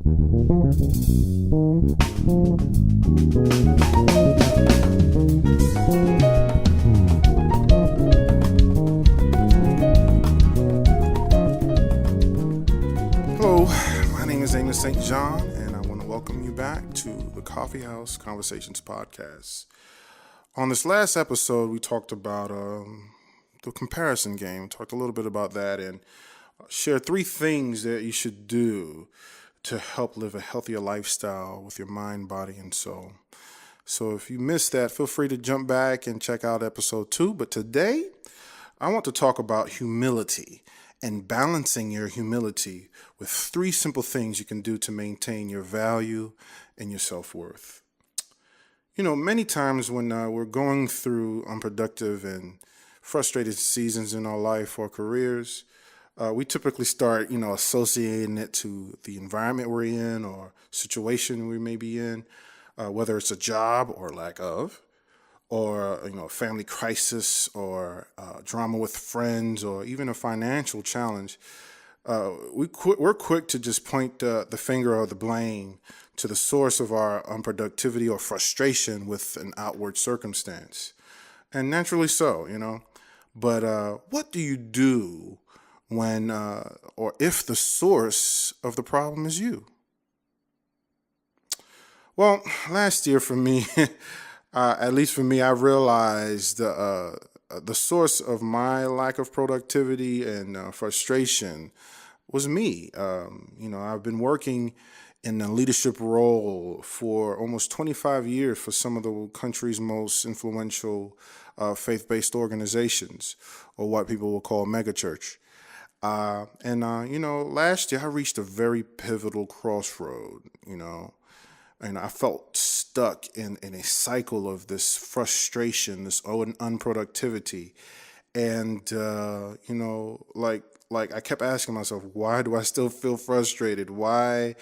Hello, my name is Amos St. John, and I want to welcome you back to the Coffeehouse Conversations podcast. On this last episode, we talked about the comparison game, talked a little bit about that, and shared 3 things that you should do to help live a healthier lifestyle with your mind, body, and soul. So if you missed that, feel free to jump back and check out episode 2. But today, I want to talk about humility and balancing your humility with 3 simple things you can do to maintain your value and your self-worth. You know, many times when we're going through unproductive and frustrated seasons in our life or careers, we typically start, associating it to the environment we're in or situation we may be in, whether it's a job or lack of, or a family crisis, or drama with friends, or even a financial challenge. We're quick to just point the finger or the blame to the source of our unproductivity or frustration with an outward circumstance, and naturally so, But what do you do when or if the source of the problem is you? Well, last year for me, at least for me, I realized the source of my lack of productivity and frustration was me. I've been working in a leadership role for almost 25 years for some of the country's most influential faith-based organizations, or what people will call megachurch. Last year I reached a very pivotal crossroad, and I felt stuck in a cycle of this frustration, this unproductivity. And, like I kept asking myself, why do I still feel frustrated? Why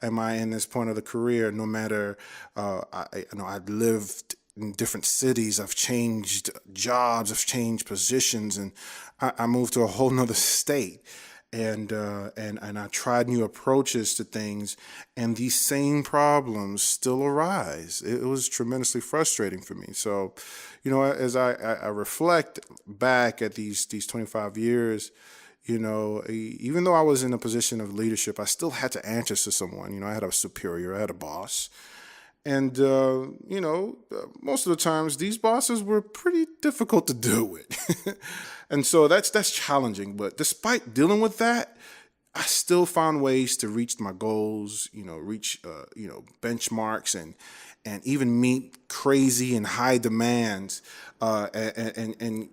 am I in this point of the career? No matter, I've lived in different cities, I've changed jobs, I've changed positions, and I moved to a whole nother state. And I tried new approaches to things, and these same problems still arise. It was tremendously frustrating for me. So, as I reflect back at these 25 years, even though I was in a position of leadership, I still had to answer to someone. I had a superior, I had a boss. And, most of the times these bosses were pretty difficult to deal with. And so that's challenging. But despite dealing with that, I still found ways to reach my goals, reach, benchmarks and even meet crazy and high demands, and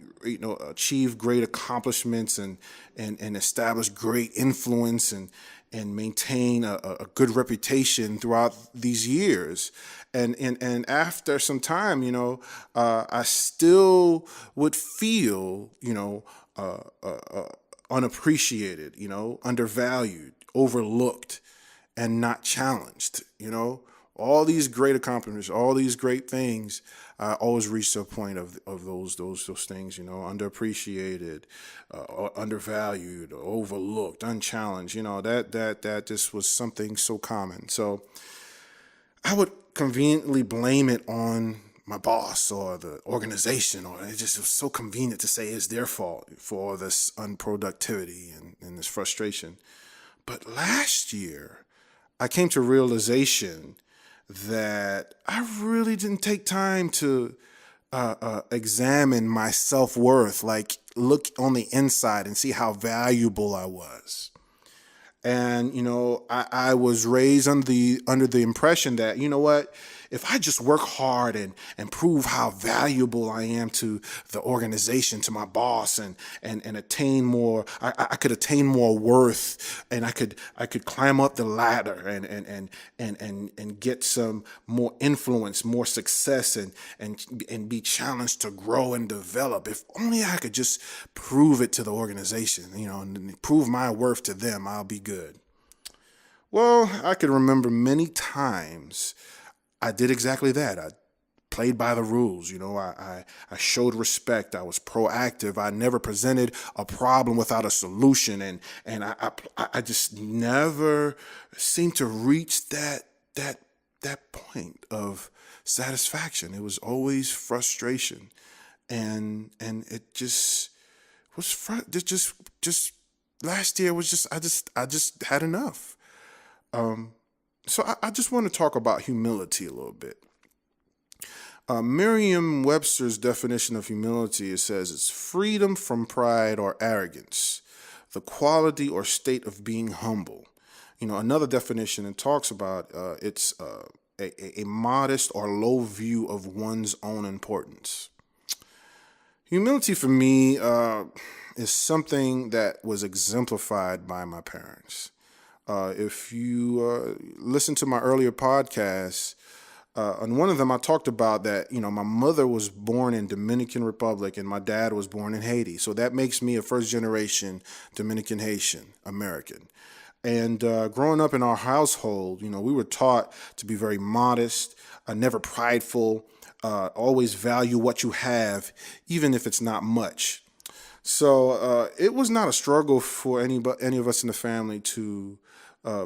achieve great accomplishments and establish great influence and maintain a good reputation throughout these years. And after some time, I still would feel, unappreciated, undervalued, overlooked, and not challenged, all these great accomplishments, all these great things. I always reach to a point of those things, underappreciated, undervalued, overlooked, unchallenged. That just was something so common. So I would conveniently blame it on my boss or the organization, or it was so convenient to say it's their fault for all this unproductivity and this frustration. But last year, I came to realization that I really didn't take time to examine my self-worth, like look on the inside and see how valuable I was. And, I was raised under the impression that, if I just work hard and prove how valuable I am to the organization, to my boss, and attain more, I could attain more worth, and I could climb up the ladder and get some more influence, more success, and be challenged to grow and develop. If only I could just prove it to the organization, and prove my worth to them, I'll be good. Well, I could remember many times I did exactly that. I played by the rules. I showed respect. I was proactive. I never presented a problem without a solution. And I just never seemed to reach that point of satisfaction. It was always frustration. And it just was just last year was just I just had enough. So I just want to talk about humility a little bit. Merriam-Webster's definition of humility, it says it's freedom from pride or arrogance, the quality or state of being humble. Another definition it talks about it's a modest or low view of one's own importance. Humility for me is something that was exemplified by my parents. If you listen to my earlier podcasts, on one of them I talked about that, my mother was born in Dominican Republic and my dad was born in Haiti. So that makes me a first generation Dominican Haitian American. And growing up in our household, we were taught to be very modest, never prideful, always value what you have, even if it's not much. So it was not a struggle for any of us in the family to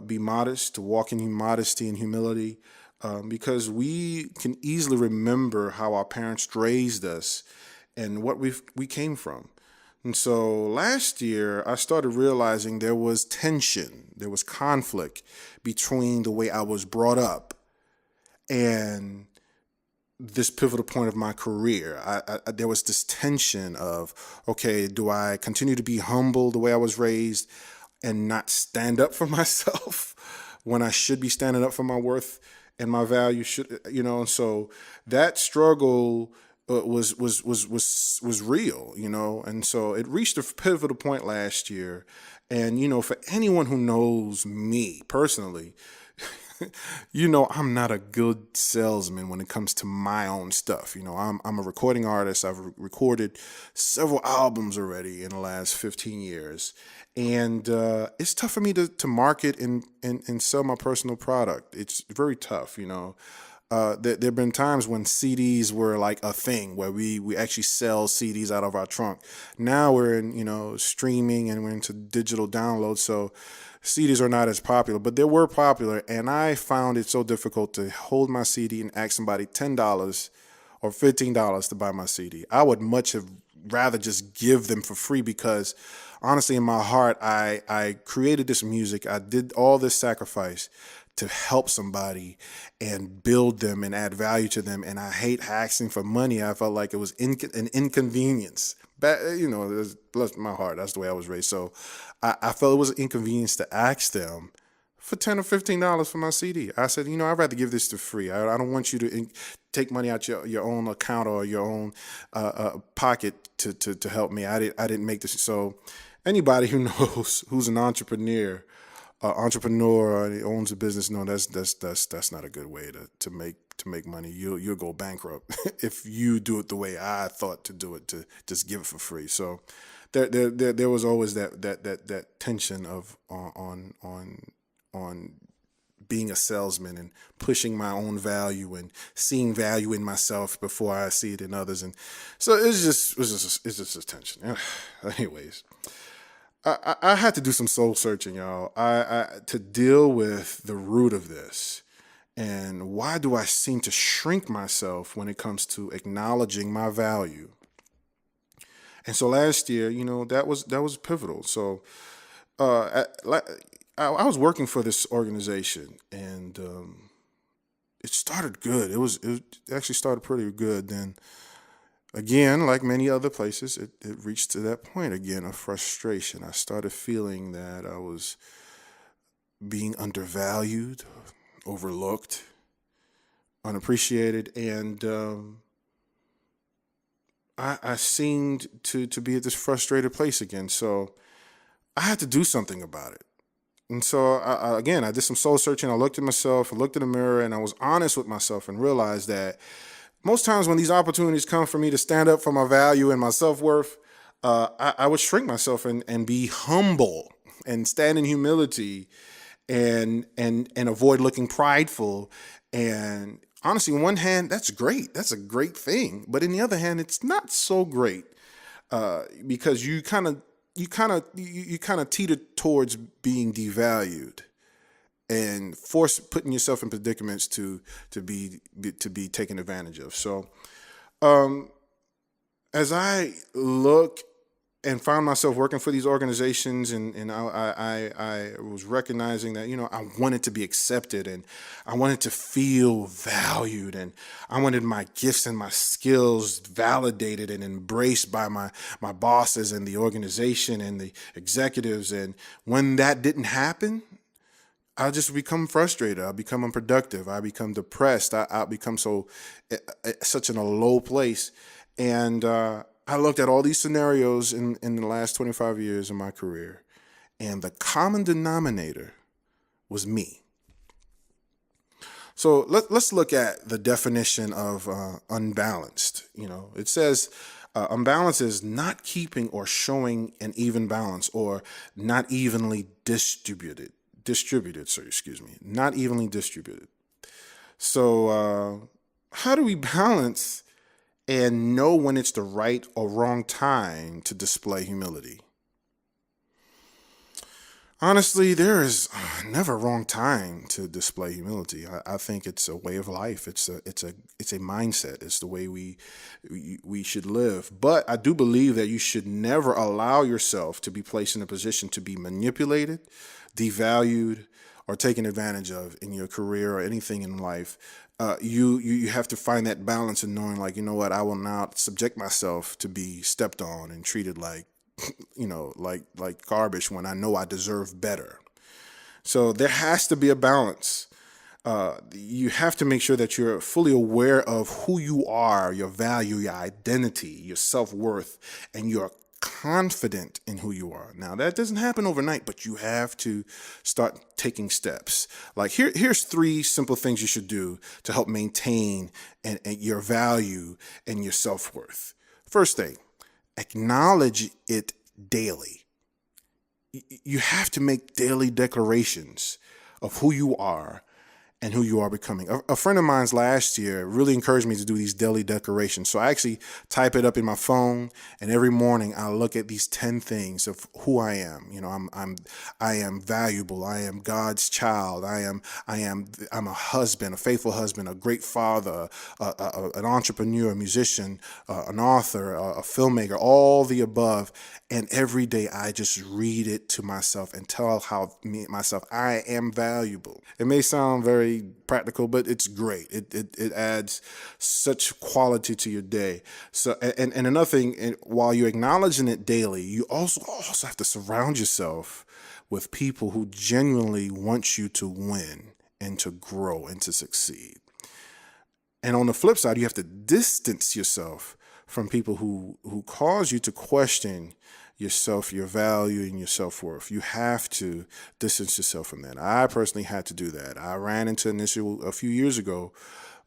be modest, to walk in modesty and humility, because we can easily remember how our parents raised us and what we came from. And so last year, I started realizing there was tension, there was conflict between the way I was brought up and this pivotal point of my career. There was this tension of, okay, do I continue to be humble the way I was raised and not stand up for myself when I should be standing up for my worth and my value? And so that struggle was real, and so it reached a pivotal point last year. And, for anyone who knows me personally, I'm not a good salesman when it comes to my own stuff. I'm a recording artist. I've recorded several albums already in the last 15 years. And it's tough for me to market and sell my personal product. It's very tough, There have been times when CDs were like a thing where we actually sell CDs out of our trunk. Now we're in, streaming and we're into digital downloads. So CDs are not as popular, but they were popular. And I found it so difficult to hold my CD and ask somebody $10 or $15 to buy my CD. I would much have rather just give them for free because honestly, in my heart, I created this music. I did all this sacrifice to help somebody and build them and add value to them. And I hate asking for money. I felt like it was an inconvenience. But, bless my heart. That's the way I was raised. So I felt it was an inconvenience to ask them for $10 or $15 for my CD. I said, I'd rather give this to free. I don't want you to take money out your own account or your own pocket to help me. I didn't make this. So anybody who knows who's an entrepreneur or owns a business, no, that's not a good way to make money. You'll go bankrupt if you do it the way I thought to do it, to just give it for free. So there was always that tension of on being a salesman and pushing my own value and seeing value in myself before I see it in others. And so it's just a tension. Anyways. I had to do some soul searching, y'all, to deal with the root of this. And why do I seem to shrink myself when it comes to acknowledging my value? And so last year, that was pivotal. So I was working for this organization, and it started good. It actually started pretty good. Then again, like many other places, it reached to that point again of frustration. I started feeling that I was being undervalued, overlooked, unappreciated, and I seemed to be at this frustrated place again. So I had to do something about it. And so I did some soul searching. I looked at myself, I looked in the mirror, and I was honest with myself and realized that most times when these opportunities come for me to stand up for my value and my self-worth, I would shrink myself and be humble and stand in humility and avoid looking prideful and honestly, on one hand, that's great. That's a great thing. But in the other hand, it's not so great because you kind of teeter towards being devalued and force putting yourself in predicaments to be taken advantage of. So as I look and found myself working for these organizations, and I was recognizing that, I wanted to be accepted, and I wanted to feel valued, and I wanted my gifts and my skills validated and embraced by my bosses and the organization and the executives. And when that didn't happen, I just become frustrated. I become unproductive. I become depressed. I become such in a low place. And I looked at all these scenarios in the last 25 years of my career, and the common denominator was me. So let's look at the definition of unbalanced. It says unbalanced is not keeping or showing an even balance, or not evenly distributed. Not evenly distributed. So how do we balance and know when it's the right or wrong time to display humility? Honestly, there is never a wrong time to display humility. I think it's a way of life. It's a mindset. It's the way we should live. But I do believe that you should never allow yourself to be placed in a position to be manipulated, devalued, or taken advantage of in your career or anything in life. You have to find that balance in knowing, like, you know what, I will not subject myself to be stepped on and treated like like garbage when I know I deserve better. So there has to be a balance. You have to make sure that you're fully aware of who you are, your value, your identity, your self-worth, and you're confident in who you are. Now, that doesn't happen overnight, but you have to start taking steps. Like here's 3 simple things you should do to help maintain and your value and your self-worth. First thing, acknowledge it daily. You have to make daily declarations of who you are and who you are becoming. A friend of mine's last year really encouraged me to do these daily declarations. So I actually type it up in my phone, and every morning I look at these 10 things of who I am. I am valuable. I am God's child. I'm a husband, a faithful husband, a great father, an entrepreneur, a musician, an author, a filmmaker, all the above. And every day I just read it to myself and tell myself I am valuable. It may sound very practical, but it's great. It adds such quality to your day. So, and another thing, while you're acknowledging it daily, you also have to surround yourself with people who genuinely want you to win and to grow and to succeed. And on the flip side, you have to distance yourself from people who cause you to question yourself, your value, and your self-worth. You have to distance yourself from that. I personally had to do that. I ran into an issue a few years ago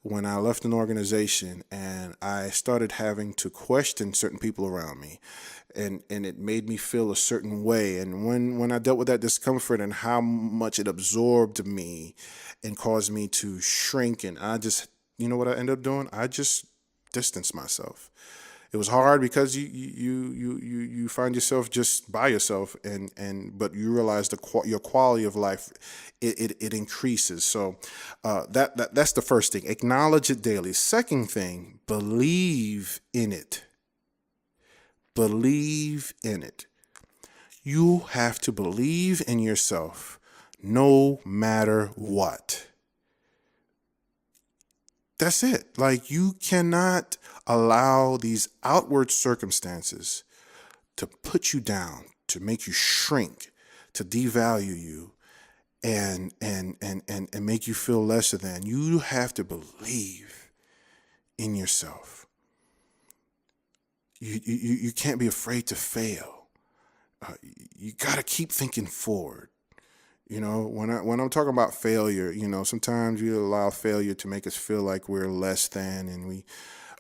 when I left an organization, and I started having to question certain people around me. And it made me feel a certain way. And when I dealt with that discomfort and how much it absorbed me and caused me to shrink, and you know what I ended up doing? I just distanced myself. It was hard because you find yourself just by yourself, but you realize your quality of life it increases. So that's the first thing. Acknowledge it daily. Second thing, believe in it. Believe in it. You have to believe in yourself, no matter what. That's it. Like, you cannot allow these outward circumstances to put you down, to make you shrink, to devalue you, and make you feel lesser than. You have to believe in yourself. You can't be afraid to fail. You got to keep thinking forward. When I'm talking about failure, sometimes we allow failure to make us feel like we're less than. And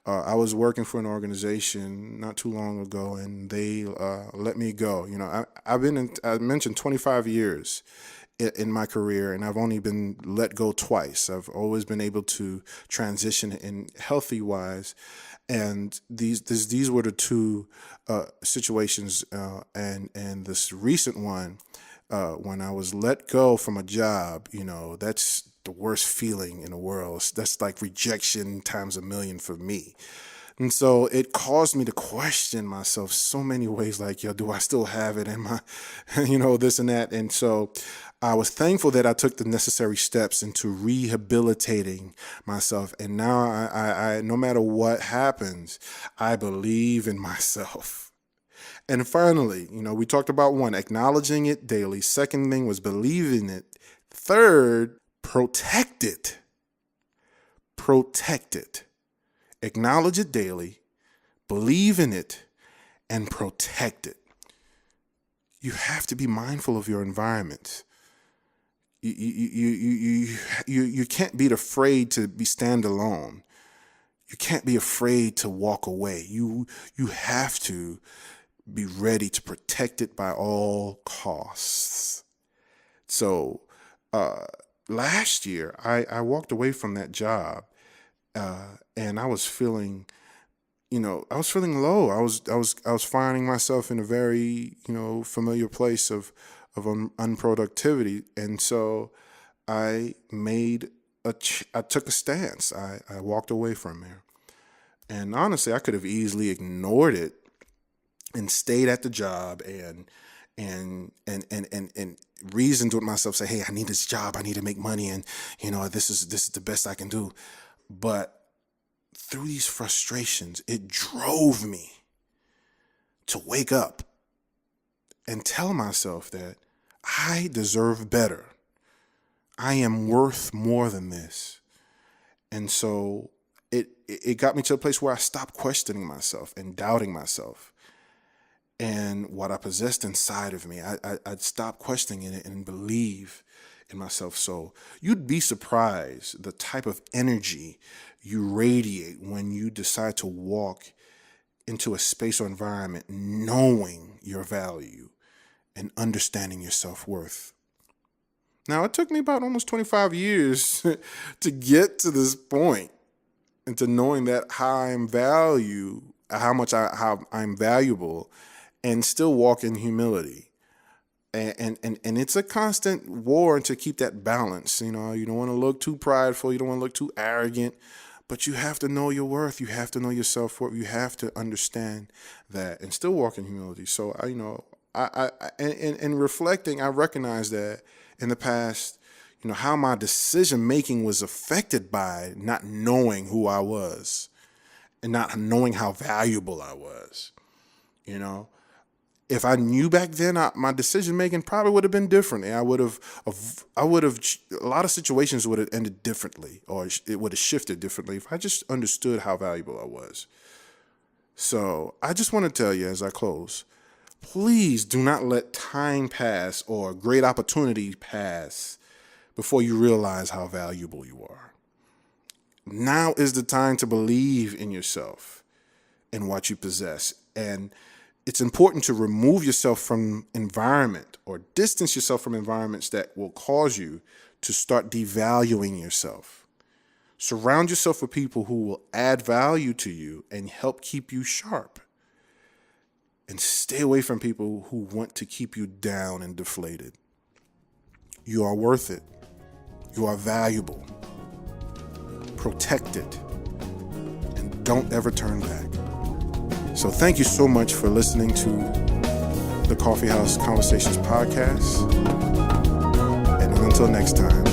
I was working for an organization not too long ago, and they let me go. I mentioned 25 years in my career, and I've only been let go twice. I've always been able to transition in healthy wise, and these were the two situations, and this recent one, when I was let go from a job. That's the worst feeling in the world. That's like rejection times a million for me. And so it caused me to question myself so many ways, like, do I still have it in my, this and that. And so I was thankful that I took the necessary steps into rehabilitating myself. And now I no matter what happens, I believe in myself. And finally, we talked about one, acknowledging it daily. Second thing was believing it. Third, protect it. Protect it. Acknowledge it daily, believe in it, and protect it. You have to be mindful of your environment. You can't be afraid to stand alone. You can't be afraid to walk away. You have to be ready to protect it by all costs. So last year, I walked away from that job. And I was feeling, low. I was finding myself in a very, familiar place of unproductivity. And so I took a stance. I walked away from there. And honestly, I could have easily ignored it and stayed at the job and reasoned with myself, say, hey, I need this job. I need to make money. And, this is the best I can do. But through these frustrations, it drove me to wake up and tell myself that I deserve better. I am worth more than this. And so it got me to a place where I stopped questioning myself and doubting myself and what I possessed inside of me. I'd stop questioning it and believe in myself. So you'd be surprised the type of energy you radiate when you decide to walk into a space or environment knowing your value and understanding your self-worth. Now, it took me about almost 25 years to get to this point and to knowing that how I'm valuable, and still walk in humility. And it's a constant war to keep that balance. You don't want to look too prideful. You don't want to look too arrogant. But you have to know your worth. You have to know your self-worth. You have to understand that and still walk in humility. So, in reflecting, I recognize that in the past, how my decision-making was affected by not knowing who I was and not knowing how valuable I was. If I knew back then, my decision making probably would have been different. And a lot of situations would have ended differently, or it would have shifted differently if I just understood how valuable I was. So I just want to tell you as I close, please do not let time pass or a great opportunity pass before you realize how valuable you are. Now is the time to believe in yourself and what you possess. And it's important to remove yourself from environment or distance yourself from environments that will cause you to start devaluing yourself. Surround yourself with people who will add value to you and help keep you sharp. And stay away from people who want to keep you down and deflated. You are worth it. You are valuable. Protect it. And don't ever turn back. So thank you so much for listening to the Coffeehouse Conversations podcast. And until next time,